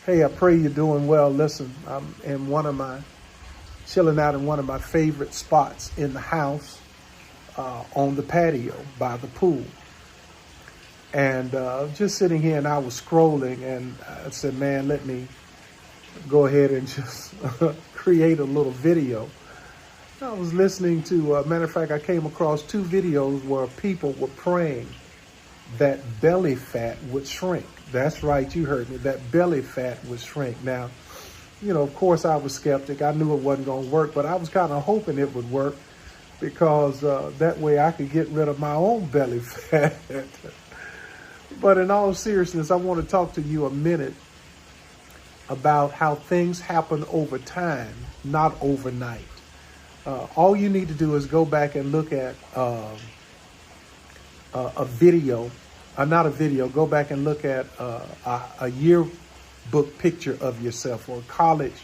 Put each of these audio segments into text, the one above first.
Hey, I pray you're doing well. Listen, I'm chilling out in one of my favorite spots in the house, on the patio by the pool. And just sitting here, and I was scrolling, and I said, man, let me go ahead and just create a little video. I was listening to, matter of fact, I came across two videos where people were praying that belly fat would shrink. That's right, you heard me, that belly fat would shrink. Now, of course I was skeptic. I knew it wasn't going to work, but I was kind of hoping it would work because that way I could get rid of my own belly fat. But in all seriousness, I want to talk to you a minute about how things happen over time, not overnight. All you need to do is go back and look at a video, not a video, go back and look at a yearbook picture of yourself, or a college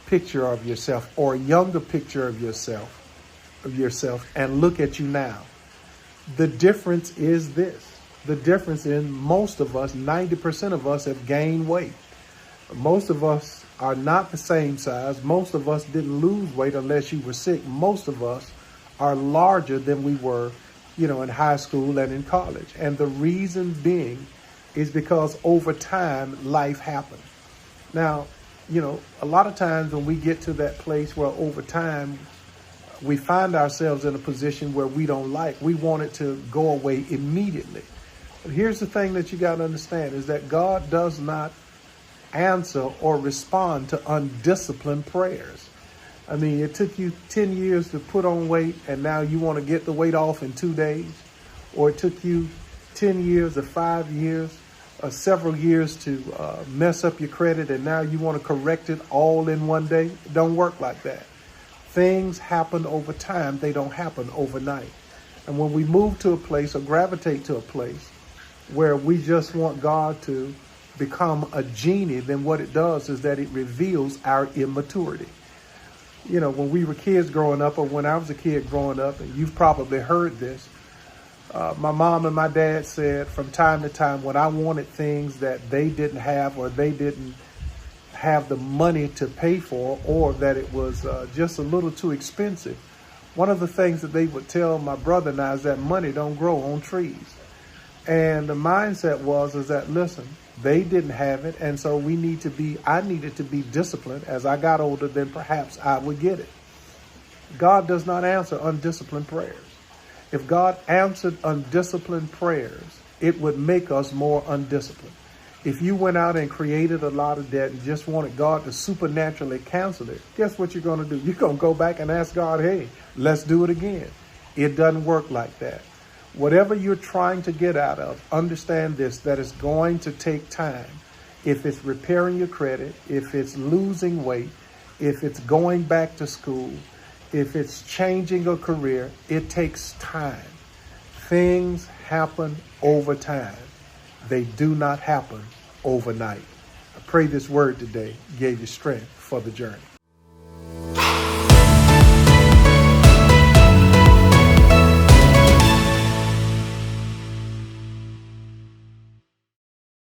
picture of yourself, or a younger picture of yourself, and look at you now. The difference is this. The difference in most of us, 90% of us have gained weight. Most of us are not the same size. Most of us didn't lose weight unless you were sick. Most of us are larger than we were in high school and in college. And the reason being is because over time, life happens. Now, a lot of times when we get to that place where over time, we find ourselves in a position where we don't like, we want it to go away immediately. But here's the thing that you got to understand is that God does not answer or respond to undisciplined prayers. I mean, it took you 10 years to put on weight, and now you want to get the weight off in 2 days. Or it took you 10 years or 5 years or several years to mess up your credit, and now you want to correct it all in 1 day. It don't work like that. Things happen over time. They don't happen overnight. And when we move to a place or gravitate to a place where we just want God to become a genie, then what it does is that it reveals our immaturity. When we were kids growing up, or when I was a kid growing up, and you've probably heard this, my mom and my dad said from time to time when I wanted things that they didn't have, or they didn't have the money to pay for, or that it was just a little too expensive, one of the things that they would tell my brother and I is that money don't grow on trees. And the mindset is that, listen, they didn't have it, and so I needed to be disciplined. As I got older, then perhaps I would get it. God does not answer undisciplined prayers. If God answered undisciplined prayers, it would make us more undisciplined. If you went out and created a lot of debt and just wanted God to supernaturally cancel it, guess what you're going to do? You're going to go back and ask God, hey, let's do it again. It doesn't work like that. Whatever you're trying to get out of, understand this, that it's going to take time. If it's repairing your credit, if it's losing weight, if it's going back to school, if it's changing a career, it takes time. Things happen over time. They do not happen overnight. I pray this word today gave you strength for the journey.